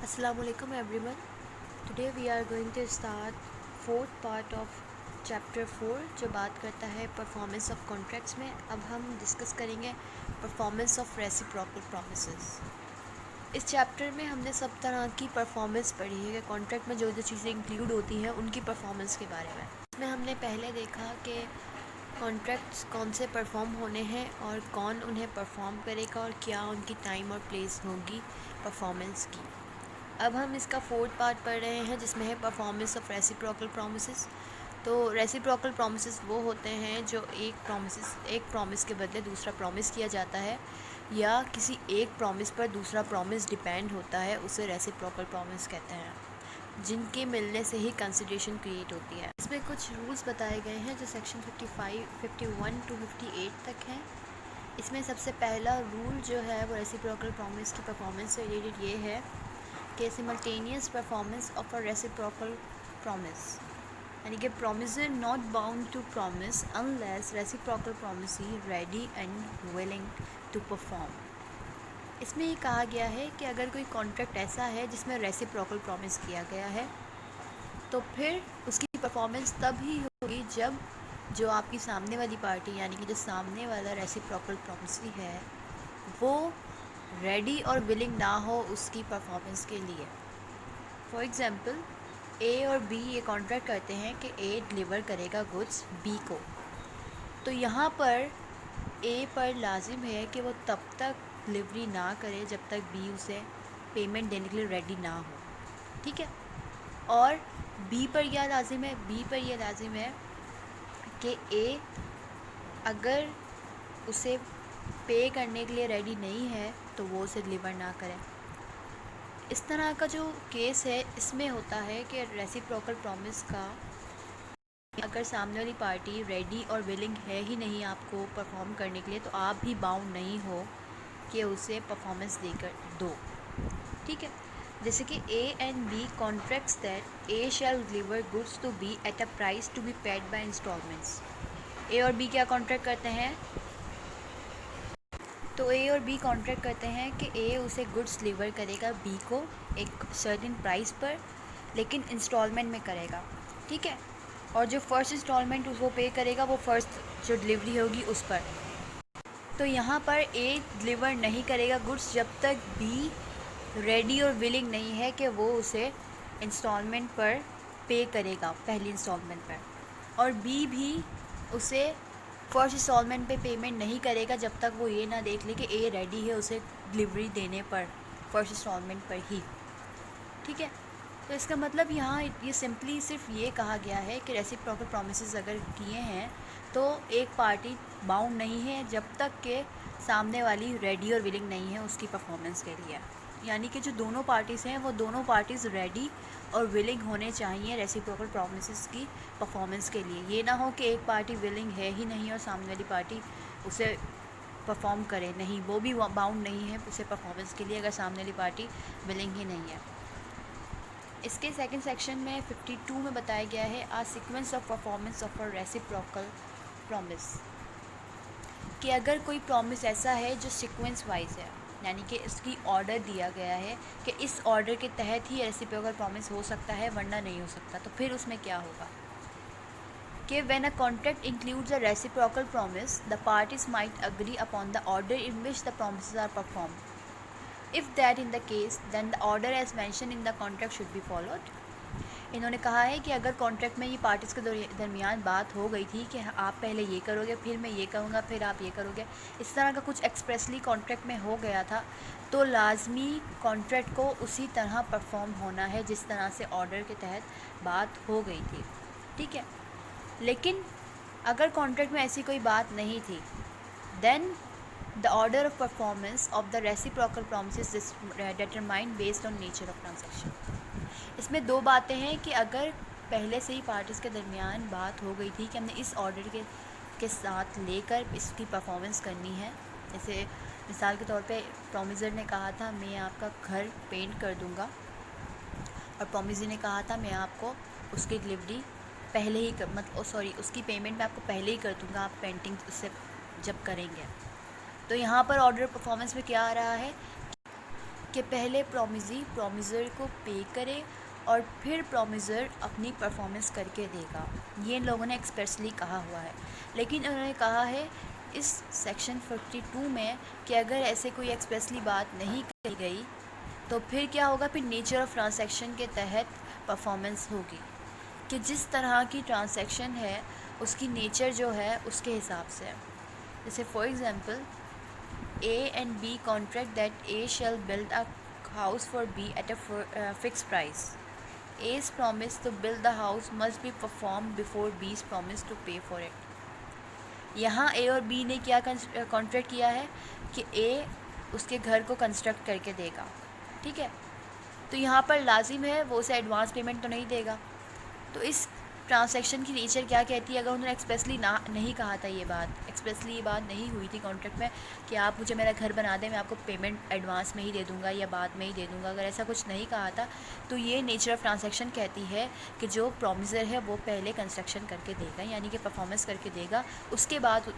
Assalamualaikum everyone. Today we are going to start fourth part of chapter 4 जो बात करता है परफॉर्मेंस ऑफ कॉन्ट्रैक्ट्स में. अब हम डिस्कस करेंगे परफॉर्मेंस ऑफ रेसिप्रोकल प्रॉमिसेस. इस चैप्टर में हमने सब तरह की परफॉर्मेंस पढ़ी है कि कॉन्ट्रैक्ट में जो जो चीज़ें इंक्लूड होती हैं उनकी परफॉर्मेंस के बारे में. इसमें हमने पहले देखा कि कॉन्ट्रैक्ट्स कौन से परफॉर्म होने हैं और कौन उन्हें परफॉर्म करेगा और क्या उनकी टाइम और प्लेस होगी परफॉर्मेंस की. अब हम इसका फोर्थ पार्ट पढ़ रहे हैं जिसमें है परफॉर्मेंस ऑफ रेसिप्रोकल प्रॉमिसेस. तो रेसिप्रोकल प्रॉमिसेस वो होते हैं जो एक प्रॉमिस के बदले दूसरा प्रॉमिस किया जाता है या किसी एक प्रॉमिस पर दूसरा प्रॉमिस डिपेंड होता है, उसे रेसिप्रोकल प्रॉमिस कहते हैं, जिनके मिलने से ही कंसिडरेशन क्रिएट होती है. इसमें कुछ रूल्स बताए गए हैं जो सेक्शन 55, 51 टू 58 तक हैं. इसमें सबसे पहला रूल जो है वो रेसिप्रोकल प्रॉमिस की परफॉर्मेंस से रिलेटेड ये है कि simultaneous performance of a reciprocal promise, यानी कि promisor not bound to promise unless reciprocal promisee ready and willing to perform. इसमें ये कहा गया है कि अगर कोई कॉन्ट्रैक्ट ऐसा है जिसमें रेसिप्रोकल प्रॉमिस किया गया है तो फिर उसकी परफॉर्मेंस तब ही होगी जब जो आपकी सामने वाली पार्टी यानी कि जो सामने वाला रेसिप्रोकल प्रॉमिसी है वो रेडी और विलिंग ना हो उसकी परफॉर्मेंस के लिए. फॉर एग्ज़ाम्पल, ए और बी ये कॉन्ट्रैक्ट करते हैं कि ए डिलीवर करेगा गुड्स बी को. तो यहाँ पर ए पर लाजिम है कि वो तब तक डिलीवरी ना करे जब तक बी उसे पेमेंट देने के लिए रेडी ना हो. ठीक है. और बी पर यह लाजिम है कि ए अगर उसे पे करने के लिए रेडी नहीं है तो वो उसे डिलीवर ना करें. इस तरह का जो केस है इसमें होता है कि रेसिप्रोकल प्रॉमिस का अगर सामने वाली पार्टी रेडी और विलिंग है ही नहीं आपको परफॉर्म करने के लिए तो आप भी बाउंड नहीं हो कि उसे परफॉर्मेंस देकर दो. ठीक है. जैसे कि A and B contracts that A shall deliver goods to B at a price to be paid by instalments. A और बी क्या कॉन्ट्रैक्ट करते हैं? तो ए और बी कॉन्ट्रैक्ट करते हैं कि ए उसे गुड्स डिलीवर करेगा बी को एक सर्टेन प्राइस पर, लेकिन इंस्टॉलमेंट में करेगा. ठीक है. और जो फर्स्ट इंस्टॉलमेंट उसको पे करेगा वो फर्स्ट जो डिलीवरी होगी उस पर. तो यहाँ पर ए डिलीवर नहीं करेगा गुड्स जब तक बी रेडी और विलिंग नहीं है कि वो उसे इंस्टॉलमेंट पर पे करेगा, पहली इंस्टॉलमेंट पर. और बी भी उसे फर्स्ट इंस्टॉलमेंट पे पेमेंट नहीं करेगा जब तक वो ये ना देख ले कि ए रेडी है उसे डिलीवरी देने पर फर्स्ट इंस्टॉलमेंट पर ही. ठीक है. तो इसका मतलब यहाँ ये सिंपली सिर्फ ये कहा गया है कि रेसिप्रोकल प्रॉमिसेस अगर किए हैं तो एक पार्टी बाउंड नहीं है जब तक के सामने वाली रेडी और विलिंग नहीं है उसकी परफॉर्मेंस के लिए. यानी कि जो दोनों पार्टीज़ हैं वो दोनों पार्टीज़ रेडी और विलिंग होने चाहिए रेसिप्रोकल प्रॉमिसेस की परफॉर्मेंस के लिए. ये ना हो कि एक पार्टी विलिंग है ही नहीं और सामने वाली पार्टी उसे परफॉर्म करे नहीं, वो भी बाउंड नहीं है उसे परफॉर्मेंस के लिए अगर सामने वाली पार्टी विलिंग ही नहीं है. इसके सेकंड सेक्शन में 52 में बताया गया है आ sequence of performance of a reciprocal promise, कि अगर कोई प्रॉमिस ऐसा है जो सीक्वेंस वाइज है, यानी कि इसकी ऑर्डर दिया गया है कि इस ऑर्डर के तहत ही रेसिप्रोकल प्रॉमिस हो सकता है वरना नहीं हो सकता. तो फिर उसमें क्या होगा कि when a contract includes a reciprocal promise the parties might agree upon the order in which the promises are perform. If that in the case then the order as mention in the contract should be followed. इन्होंने कहा है कि अगर contract में ये parties के दरमियान बात हो गई थी कि आप पहले ये करोगे फिर मैं ये करूँगा फिर आप ये करोगे, इस तरह का कुछ एक्सप्रेसली कॉन्ट्रैक्ट में हो गया था, तो लाजमी कॉन्ट्रैक्ट को उसी तरह परफॉर्म होना है जिस तरह से ऑर्डर के तहत बात हो गई थी. ठीक है. लेकिन अगर कॉन्ट्रैक्ट में ऐसी कोई बात नहीं थी then the order of performance of the reciprocal promises is determined based on nature of transaction. इसमें दो बातें हैं कि अगर पहले से ही पार्टीज़ के दरमियान बात हो गई थी कि हमने इस ऑर्डर के साथ लेकर इसकी परफॉर्मेंस करनी है. जैसे मिसाल के तौर पे प्रॉमिसर ने कहा था मैं आपका घर पेंट कर दूंगा और प्रॉमिसर ने कहा था मैं आपको उसकी डिलीवरी पहले ही उसकी पेमेंट मैं आपको पहले ही कर दूंगा आप पेंटिंग उससे जब करेंगे. तो यहाँ पर ऑर्डर परफॉर्मेंस में क्या आ रहा है कि पहले प्रोमिसर को पे करे और फिर प्रोमिसर अपनी परफॉर्मेंस करके देगा। ये इन लोगों ने एक्सप्रेसली कहा हुआ है। लेकिन उन्होंने कहा है इस सेक्शन 52 में कि अगर ऐसे कोई एक्सप्रेसली बात नहीं कही गई तो फिर क्या होगा, फिर नेचर ऑफ ट्रांसैक्शन के तहत परफॉर्मेंस होगी कि जिस तरह की ट्रांसैक्शन है उसकी नेचर जो है उसके हिसाब से है। जैसे for example A and B contract that A shall build a house for B at a fixed price. A's promise to build the house must be performed before B's promise to pay for it. यहाँ A और B ने क्या contract किया है कि A उसके घर को कंस्ट्रक्ट करके देगा, ठीक है। तो यहाँ पर लाजिम है वो उसे एडवांस पेमेंट तो नहीं देगा। तो इस ट्रांसैक्शन की नेचर क्या कहती है, अगर उन्होंने एक्सप्रेसली नहीं कहा था ये बात नहीं हुई थी कॉन्ट्रैक्ट में कि आप मुझे मेरा घर बना दें, मैं आपको पेमेंट एडवांस में ही दे दूंगा या बाद में ही दे दूंगा, अगर ऐसा कुछ नहीं कहा था तो ये नेचर ऑफ ट्रांसैक्शन कहती है कि जो प्रोमिसर है वो पहले कंस्ट्रक्शन करके देगा, यानी कि परफॉर्मेंस करके देगा, उसके बाद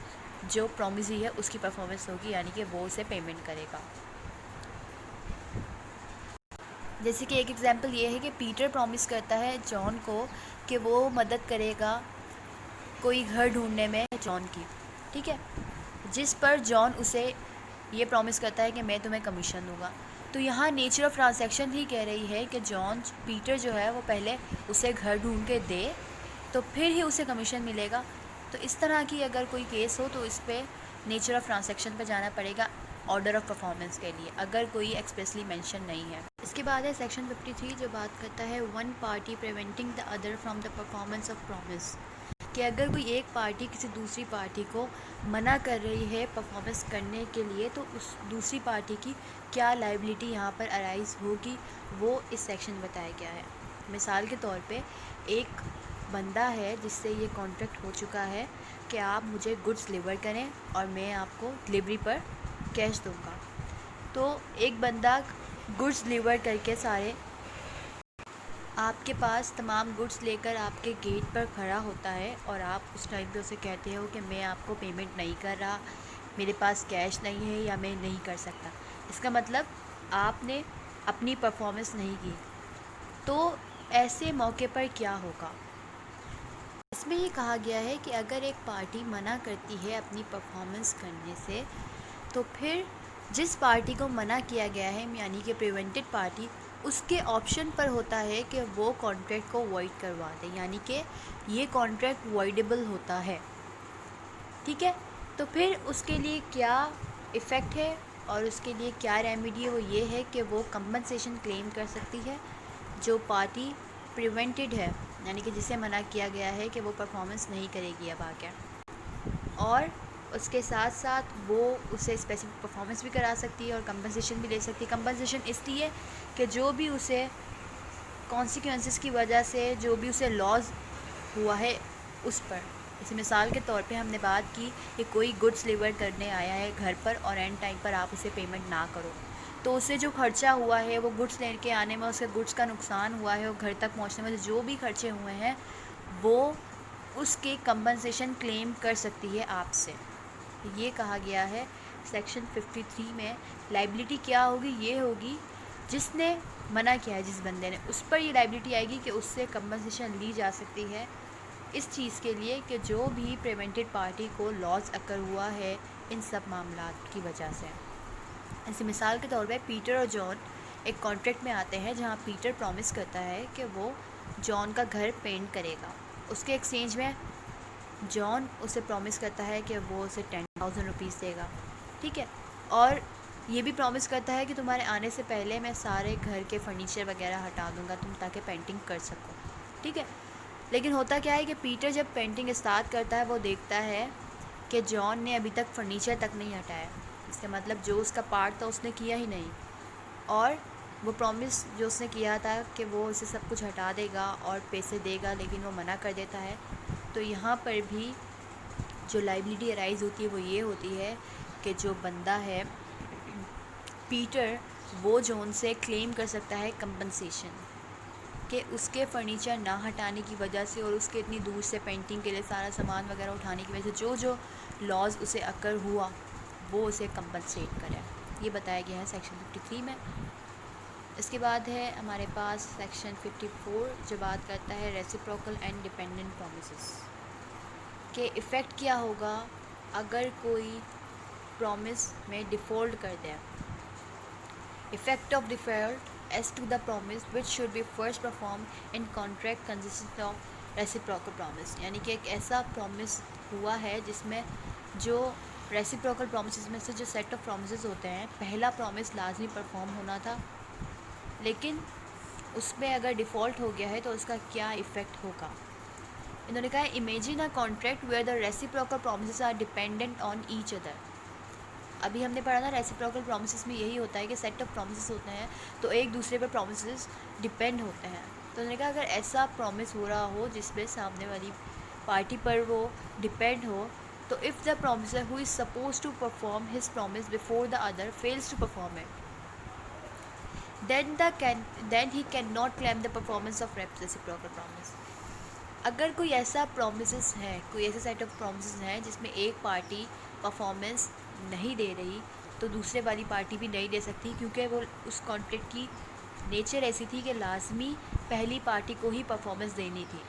जो प्रोमिसरी है उसकी परफॉर्मेंस होगी, यानी कि वो उसे पेमेंट करेगा। जैसे कि एक एग्जांपल ये है कि पीटर प्रॉमिस करता है जॉन को कि वो मदद करेगा कोई घर ढूंढने में जॉन की, ठीक है, जिस पर जॉन उसे ये प्रॉमिस करता है कि मैं तुम्हें कमीशन दूंगा। तो यहाँ नेचर ऑफ ट्रांसैक्शन ही कह रही है कि पीटर जो है वो पहले उसे घर ढूंढ के दे तो फिर ही उसे कमीशन मिलेगा। तो इस तरह की अगर कोई केस हो तो इस पर नेचर ऑफ ट्रांसैक्शन पर जाना पड़ेगा ऑर्डर ऑफ परफॉर्मेंस के लिए, अगर कोई एक्सप्रेसली मेंशन नहीं है। इसके बाद है सेक्शन 53 जो बात करता है one party preventing the other from the performance of promise, कि अगर कोई एक पार्टी किसी दूसरी पार्टी को मना कर रही है परफॉर्मेंस करने के लिए तो उस दूसरी पार्टी की क्या लायबिलिटी यहाँ पर अराइज होगी, वो इस सेक्शन में बताया गया है। मिसाल के तौर पे एक बंदा है जिससे ये कॉन्ट्रैक्ट हो चुका है कि आप मुझे गुड्स डिलीवर करें और मैं आपको डिलीवरी पर कैश दूंगा। तो एक बंदा गुड्स डिलीवर करके सारे आपके पास तमाम गुड्स लेकर आपके गेट पर खड़ा होता है और आप उस टाइम पे उसे कहते हो कि मैं आपको पेमेंट नहीं कर रहा, मेरे पास कैश नहीं है या मैं नहीं कर सकता। इसका मतलब आपने अपनी परफॉर्मेंस नहीं की। तो ऐसे मौके पर क्या होगा, इसमें ये कहा गया है कि अगर एक पार्टी मना करती है अपनी परफॉर्मेंस करने से तो फिर जिस पार्टी को मना किया गया है यानी कि प्रिवेंटेड पार्टी, उसके ऑप्शन पर होता है कि वो कॉन्ट्रैक्ट को वॉइड करवा दे, यानी कि ये कॉन्ट्रैक्ट वॉइडेबल होता है, ठीक है। तो फिर उसके लिए क्या इफ़ेक्ट है और उसके लिए क्या रेमेडी है, वो ये है कि वो कंपनसेशन क्लेम कर सकती है जो पार्टी प्रिवेंटेड है, यानी कि जिसे मना किया गया है कि वो परफॉर्मेंस नहीं करेगी अब आगे, और उसके साथ साथ वो उसे स्पेसिफिक परफॉर्मेंस भी करा सकती है और कंपनसेशन भी ले सकती है। कंपनसेशन इसलिए कि जो भी उसे कॉन्सिक्वेंसेस की वजह से जो भी उसे लॉस हुआ है उस पर, जैसे मिसाल के तौर पे हमने बात की कि कोई गुड्स डिलीवर करने आया है घर पर और एंड टाइम पर आप उसे पेमेंट ना करो, तो उससे जो खर्चा हुआ है वो गुड्स लेके आने में, उसके गुड्स का नुकसान हुआ है और घर तक पहुँचने में जो भी खर्चे हुए हैं वो उसके कंपनसेशन क्लेम कर सकती है आपसे। ये कहा गया है सेक्शन 53 में। लाइबिलिटी क्या होगी, ये होगी जिसने मना किया है, जिस बंदे ने, उस पर ये लाइबिलिटी आएगी कि उससे कंपनसेशन ली जा सकती है इस चीज़ के लिए कि जो भी प्रिवेंटेड पार्टी को लॉस अकर हुआ है इन सब मामलात की वजह से। ऐसे मिसाल के तौर पे पीटर और जॉन एक कॉन्ट्रैक्ट में आते हैं जहाँ पीटर प्रॉमिस करता है कि वो जॉन का घर पेंट करेगा, उसके एक्सचेंज में जॉन उसे प्रॉमिस करता है कि वो उसे 10,000 रुपीज़ देगा, ठीक है, और ये भी प्रॉमिस करता है कि तुम्हारे आने से पहले मैं सारे घर के फर्नीचर वगैरह हटा दूंगा तुम ताकि पेंटिंग कर सको, ठीक है। लेकिन होता क्या है कि पीटर जब पेंटिंग स्टार्ट करता है वो देखता है कि जॉन ने अभी तक फर्नीचर तक नहीं हटाया, इसका मतलब जो उसका पार्ट था उसने किया ही नहीं, और वो प्रॉमिस जो उसने किया था कि वो उसे सब कुछ हटा देगा और पैसे देगा, लेकिन वो मना कर देता है। तो यहाँ पर भी जो लाइबिलिटी अराइज होती है वो ये होती है कि जो बंदा है पीटर, वो जॉन से क्लेम कर सकता है कंपनसेशन कि उसके फर्नीचर ना हटाने की वजह से और उसके इतनी दूर से पेंटिंग के लिए सारा सामान वगैरह उठाने की वजह से जो लॉस उसे अकर हुआ वो उसे कंपनसेट करे। ये बताया गया है सेक्शन 53 में। इसके बाद है हमारे पास सेक्शन 54 जो बात करता है रेसिप्रोकल एंड डिपेंडेंट प्रॉमिसेस के इफ़ेक्ट क्या होगा अगर कोई प्रॉमिस में डिफ़ॉल्ट कर दे। Effect of default as to the promise which should be first perform in contract consist of reciprocal promise, यानी कि एक ऐसा प्रॉमिस हुआ है जिसमें जो रेसिप्रोकल प्रॉमिसेस में से जो सेट ऑफ प्रॉमिसेस होते हैं, पहला प्रॉमिस लाजमी परफॉर्म होना था, लेकिन उसमें अगर डिफ़ॉल्ट हो गया है तो उसका क्या इफ़ेक्ट होगा। इन्होंने कहा imagine a contract where the reciprocal promises are dependent on each other. अभी हमने पढ़ा ना रेसिप्रोकल प्रॉमिसेस में यही होता है कि सेट ऑफ प्रॉमिसेस होते हैं तो एक दूसरे पर प्रॉमिसेस डिपेंड होते हैं। तो उन्होंने कहा अगर ऐसा प्रॉमिस हो रहा हो जिसमें सामने वाली पार्टी पर वो डिपेंड हो, तो if the promisor who is suppose to perform his promise before the other fails to perform it, then he cannot claim the performance of reciprocal promise। अगर कोई ऐसा प्रोमिस है, कोई ऐसा सेट ऑफ प्रोमिस है जिसमें एक पार्टी परफॉर्मेंस नहीं दे रही तो दूसरे वाली पार्टी भी नहीं दे सकती, क्योंकि वो उस कॉन्ट्रैक्ट की नेचर ऐसी थी कि लाजमी पहली पार्टी को ही परफॉर्मेंस देनी थी।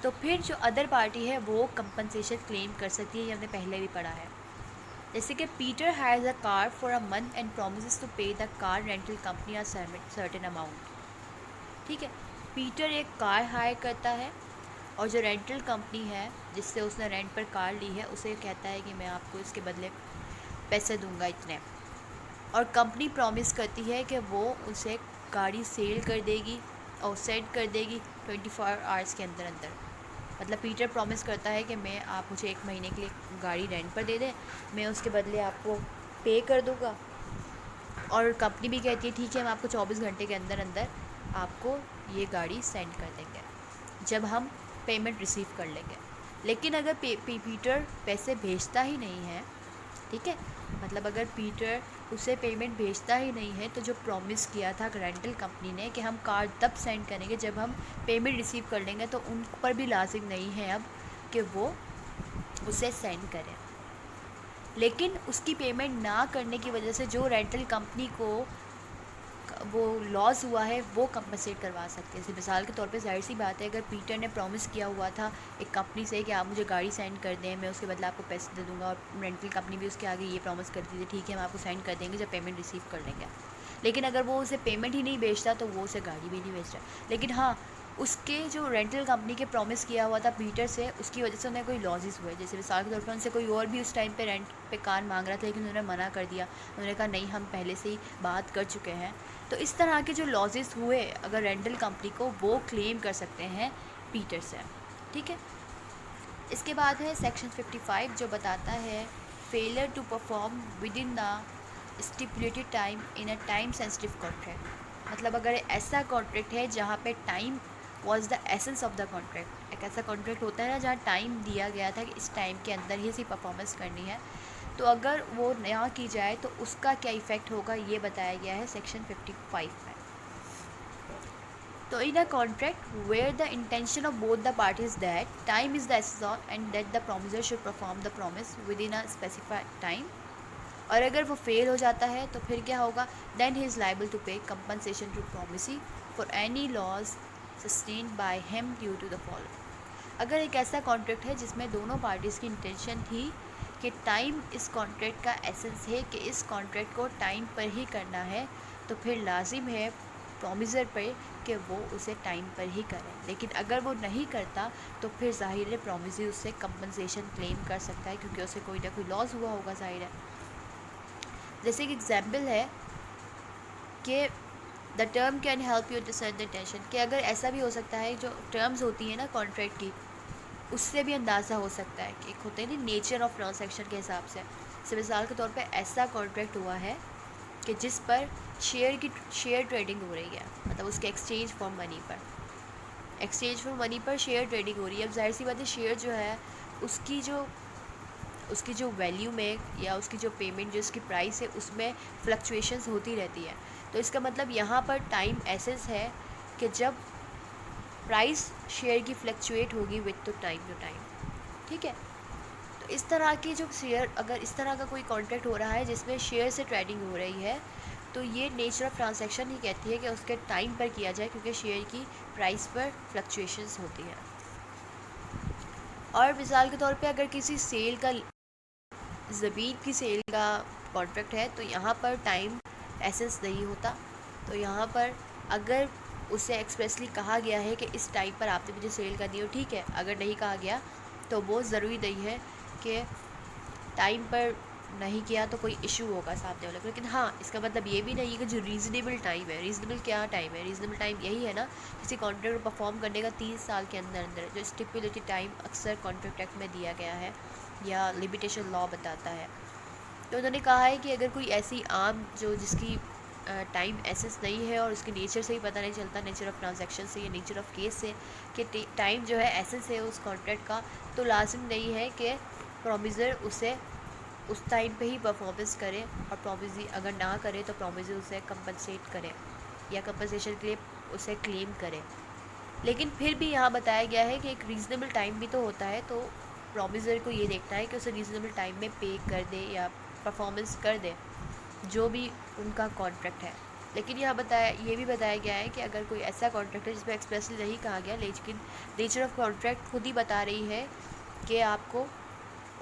तो फिर जो अदर पार्टी है वो कंपनसेशन क्लेम कर सकती है, ये हमने पहले भी पढ़ा है। जैसे कि Peter has a car for a month and promises to pay the car rental company a certain amount. ठीक है, पीटर एक कार हायर करता है और जो रेंटल कंपनी है जिससे उसने रेंट पर कार ली है उसे कहता है कि मैं आपको इसके बदले पैसे दूंगा इतने, और कंपनी प्रॉमिस करती है कि वो उसे गाड़ी सेल कर देगी और सेंड कर देगी 24 आवर्स के अंदर अंदर। मतलब पीटर प्रॉमिस करता है कि मैं आप मुझे 1 महीने के लिए गाड़ी रेंट पर दे दें, मैं उसके बदले आपको पे कर दूँगा, और कंपनी भी कहती है ठीक है हम आपको 24 घंटे के अंदर अंदर आपको ये गाड़ी सेंड कर देंगे जब हम पेमेंट रिसीव कर लेंगे। लेकिन अगर पीटर पैसे भेजता ही नहीं है, ठीक है, मतलब अगर पीटर उसे पेमेंट भेजता ही नहीं है तो जो प्रॉमिस किया था रेंटल कंपनी ने कि हम कार तब सेंड करेंगे जब हम पेमेंट रिसीव कर लेंगे, तो उन पर भी लाजिम नहीं है अब कि वो उसे सेंड करें। लेकिन उसकी पेमेंट ना करने की वजह से जो रेंटल कंपनी को वो लॉस हुआ है वो कंपनसेट करवा सकते हैं। जैसे मिसाल के तौर पे जाहिर सी बात है, अगर पीटर ने प्रॉमिस किया हुआ था एक कंपनी से कि आप मुझे गाड़ी सेंड कर दें, मैं उसके बदले आपको पैसे दे दूंगा, और रेंटल कंपनी भी उसके आगे ये प्रॉमिस करती थी ठीक है हम आपको सेंड कर देंगे जब पेमेंट रिसीव कर लेंगे, लेकिन अगर वो उसे पेमेंट ही नहीं भेजता तो वो उसे गाड़ी भी नहीं भेजता। लेकिन हाँ, उसके जो रेंटल कंपनी के प्रॉमिस किया हुआ था पीटर से, उसकी वजह से उन्हें कोई लॉसेस हुए। जैसे मिसाल के तौर पर उनसे कोई और भी उस टाइम पे रेंट पे कार मांग रहा था लेकिन उन्होंने मना कर दिया, उन्होंने कहा नहीं हम पहले से ही बात कर चुके हैं। तो इस तरह के जो लॉसेस हुए अगर रेंटल कंपनी को, वो क्लेम कर सकते हैं पीटर से। ठीक है, इसके बाद है सेक्शन 55 जो बताता है failure to perform within the stipulated time in a time sensitive contract. मतलब अगर ऐसा कॉन्ट्रैक्ट है जहाँ पे time was the essence of the contract, एक ऐसा कॉन्ट्रैक्ट होता है ना जहाँ टाइम दिया गया था कि इस टाइम के अंदर ही सी परफॉर्मेंस करनी है, तो अगर वो ना की जाए तो उसका क्या इफ़ेक्ट होगा ये बताया गया है सेक्शन 55 में। तो in a contract where the intention of both the parties that time is the essence of and that the promisor should perform the promise within a specified time, और अगर वो फेल हो जाता है तो फिर क्या होगा, then he is liable to pay compensation to promisee for any loss sustained by him due to the following. अगर एक ऐसा कॉन्ट्रैक्ट है जिसमें दोनों पार्टीज़ की इंटेंशन थी कि टाइम इस कॉन्ट्रैक्ट का एसेंस है कि इस कॉन्ट्रैक्ट को टाइम पर ही करना है, तो फिर लाजिम है प्रॉमिसर पर कि वो उसे टाइम पर ही करे। लेकिन अगर वो नहीं करता तो फिर ज़ाहिर है प्रॉमिसर उससे कंपनसेशन क्लेम कर सकता है क्योंकि उसे कोई ना कोई लॉस हुआ होगा, ज़ाहिर है। जैसे एक एग्जाम्पल है कि the term can help you decide the intention, कि अगर ऐसा भी हो सकता है जो टर्म्स होती है ना कॉन्ट्रैक्ट की, उससे भी अंदाज़ा हो सकता है कि एक होते हैं ना नेचर ऑफ ट्रांसैक्शन के हिसाब से मिसाल के तौर पे ऐसा कॉन्ट्रैक्ट हुआ है कि जिस पर शेयर ट्रेडिंग हो रही है, मतलब उसके एक्सचेंज फॉर मनी पर शेयर ट्रेडिंग हो रही है। अब जाहिर सी बात है शेयर जो है उसकी जो वैल्यू में या उसकी जो पेमेंट जो उसकी प्राइस है उसमें फ्लक्चुएशंस होती रहती है। तो इसका मतलब यहाँ पर टाइम एसेंस है कि जब प्राइस शेयर की फ्लक्चुएट होगी विद टू टाइम। ठीक है, तो इस तरह की जो शेयर, अगर इस तरह का कोई कॉन्ट्रैक्ट हो रहा है जिसमें शेयर से ट्रेडिंग हो रही है, तो ये नेचर ऑफ ट्रांजैक्शन ही कहती है कि उसके टाइम पर किया जाए, क्योंकि शेयर की प्राइस पर फ्लक्चुएशंस होती हैं। और मिसाल के तौर पे अगर किसी सेल का, ज़मीन की सेल का कॉन्ट्रैक्ट है, तो यहाँ पर टाइम एसेंस नहीं होता। तो यहाँ पर अगर उसे एक्सप्रेसली कहा गया है कि इस टाइम पर आपने मुझे सेल करनी हो, ठीक है। अगर नहीं कहा गया तो वो ज़रूरी नहीं है कि टाइम पर नहीं किया तो कोई इशू होगा सामने वाले को। लेकिन हाँ, इसका मतलब ये भी नहीं है कि जो रीज़नेबल टाइम है, रीज़नेबल क्या टाइम है, रीज़नेबल टाइम यही है ना किसी कॉन्ट्रैक्ट को परफॉर्म करने का 30 साल के अंदर अंदर, जो स्टिपुलेटेड टाइम अक्सर कॉन्ट्रैक्ट एक्ट में दिया गया है या लिमिटेशन लॉ बताता है। तो उन्होंने कहा है कि अगर कोई ऐसी आम जो जिसकी टाइम एसेस नहीं है और उसके नेचर से ही पता नहीं चलता, नेचर ऑफ ट्रांजैक्शन से या नेचर ऑफ केस से, कि टाइम जो है एसेस है उस कॉन्ट्रैक्ट का, तो लाजिम नहीं है कि प्रोमिसर उसे उस टाइम पे ही परफॉर्मेंस करे, और प्रोमिसर अगर ना करे तो प्रोमिसर उसे कंपनसेट करे या कंपनसेशन के लिए उसे क्लेम करे। लेकिन फिर भी यहाँ बताया गया है कि एक रीज़नेबल टाइम भी तो होता है, तो प्रोमिसर को ये देखना है कि उसे रीज़नेबल टाइम में पे कर दे या परफॉर्मेंस कर दे जो भी उनका कॉन्ट्रैक्ट है। लेकिन यहाँ ये भी बताया गया है कि अगर कोई ऐसा कॉन्ट्रैक्ट है जिसमें एक्सप्रेसली नहीं कहा गया, लेकिन नेचर ऑफ कॉन्ट्रैक्ट खुद ही बता रही है कि आपको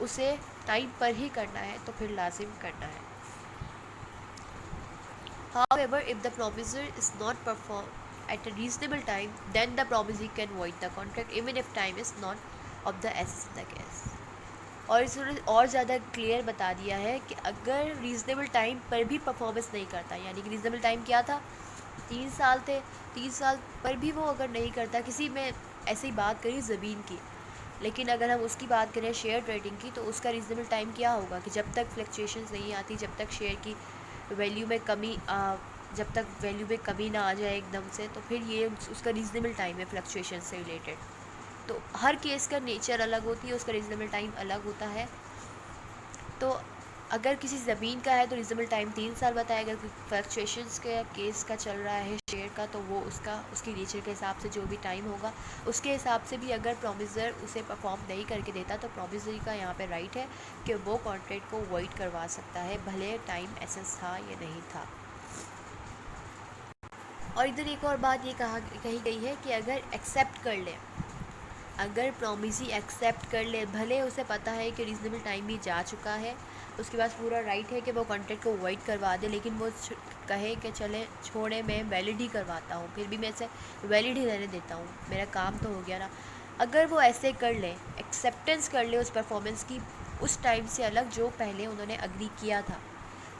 उसे टाइम पर ही करना है, तो फिर लाजिम करना है। However, if the promisor is not performed at a reasonable time, then the promisee can void the contract even if time is not of the essence in the case. और इसने और ज़्यादा क्लियर बता दिया है कि अगर रीज़नेबल टाइम पर भी परफॉर्मेंस नहीं करता, यानी कि रीज़नेबल टाइम क्या था, 3 साल थे, 3 साल पर भी वो अगर नहीं करता, किसी में ऐसे ही बात करी ज़मीन की, लेकिन अगर हम उसकी बात करें शेयर ट्रेडिंग की, तो उसका रीज़नेबल टाइम क्या होगा कि जब तक फ्लक्चुएशंस नहीं आती, जब तक शेयर की वैल्यू में कमी जब तक वैल्यू में कमी ना आ जाए एकदम से, तो फिर ये उसका रीज़नेबल टाइम है फ्लक्चुएशन से रिलेटेड। तो हर केस का नेचर अलग होती है, उसका रीज़नेबल टाइम अलग होता है। तो अगर किसी ज़मीन का है तो रीज़नेबल टाइम 3 साल बताया, अगर फ्लक्चुएशंस के केस का चल रहा है शेयर का, तो वो उसकी नेचर के हिसाब से जो भी टाइम होगा उसके हिसाब से भी अगर प्रोमिसर उसे परफॉर्म नहीं करके देता, तो प्रोमिसरी का यहाँ पे राइट है कि वो कॉन्ट्रैक्ट को वॉइड करवा सकता है, भले टाइम एसेस था या नहीं था। और इधर एक और बात ये कही गई है कि अगर एक्सेप्ट कर ले, अगर प्रोमिसी एक्सेप्ट कर ले, भले उसे पता है कि रीज़नेबल टाइम भी जा चुका है, उसके पास पूरा राइट है कि वो कॉन्ट्रैक्ट को वॉइड करवा दे, लेकिन वो कहे कि चले छोड़े मैं वैलिड ही करवाता हूँ, फिर भी मैं इसे वैलिड ही रहने देता हूँ, मेरा काम तो हो गया ना। अगर वो ऐसे कर ले, एक्सेप्टेंस कर ले उस परफॉर्मेंस की उस टाइम से अलग जो पहले उन्होंने अग्री किया था,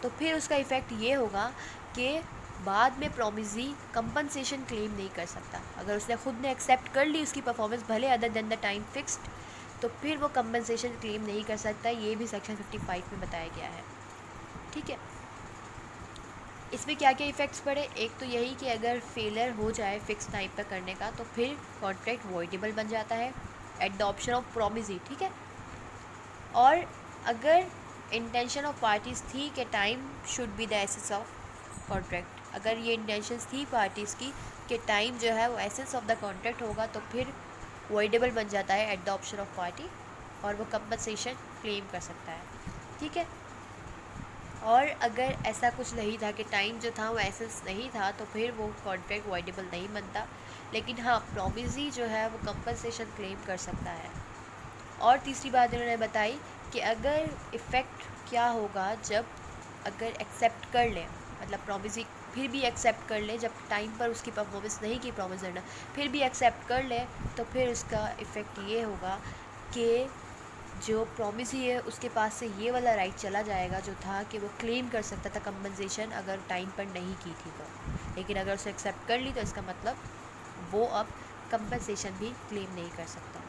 तो फिर उसका इफ़ेक्ट ये होगा कि बाद में प्रोमिसी कंपनसेशन क्लेम नहीं कर सकता। अगर उसने खुद ने एक्सेप्ट कर ली उसकी परफॉर्मेंस भले other than the time fixed, तो फिर वो कंपनसेशन क्लेम नहीं कर सकता। ये भी सेक्शन 55 में बताया गया है, ठीक है। इसमें क्या क्या इफ़ेक्ट्स पड़े, एक तो यही कि अगर फेलियर हो जाए फिक्स टाइम पर करने का, तो फिर कॉन्ट्रैक्ट वॉइडेबल बन जाता है at the option of promisee, ठीक है। और अगर इंटेंशन ऑफ पार्टीज़ थी कि time should be the essence of contract, अगर ये इंटेंशंस थी पार्टीज़ की कि टाइम जो है वो एसेंस ऑफ द कॉन्ट्रैक्ट होगा, तो फिर वॉइडेबल बन जाता है at the option of party, और वो कंपनसेशन क्लेम कर सकता है, ठीक है। और अगर ऐसा कुछ नहीं था कि टाइम जो था वो एसेंस नहीं था, तो फिर वो कॉन्ट्रैक्ट वॉइडेबल नहीं बनता, लेकिन हाँ प्रोमिसी जो है वो कंपनसेशन क्लेम कर सकता है। और तीसरी बात इन्होंने बताई कि अगर इफ़ेक्ट क्या होगा जब अगर एक्सेप्ट कर लें, मतलब प्रोमिसी फिर भी एक्सेप्ट कर ले, जब टाइम पर उसकी परफॉर्मेंस नहीं की प्रोमिसर ने, फिर भी एक्सेप्ट कर ले, तो फिर उसका इफ़ेक्ट ये होगा कि जो प्रोमिसी है उसके पास से ये वाला राइट चला जाएगा जो था कि वो क्लेम कर सकता था कंपनसेशन अगर टाइम पर नहीं की थी तो, लेकिन अगर उसे एक्सेप्ट कर ली तो इसका मतलब वो अब कंपनसेशन भी क्लेम नहीं कर सकता।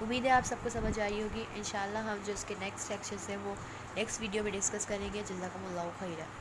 उम्मीद है आप सबको समझ आई होगी। इंशाल्लाह हम जो इसके नेक्स्ट सेक्शन है वो नेक्स्ट वीडियो में डिस्कस करेंगे। जज़ाकुमुल्लाहु खैरन।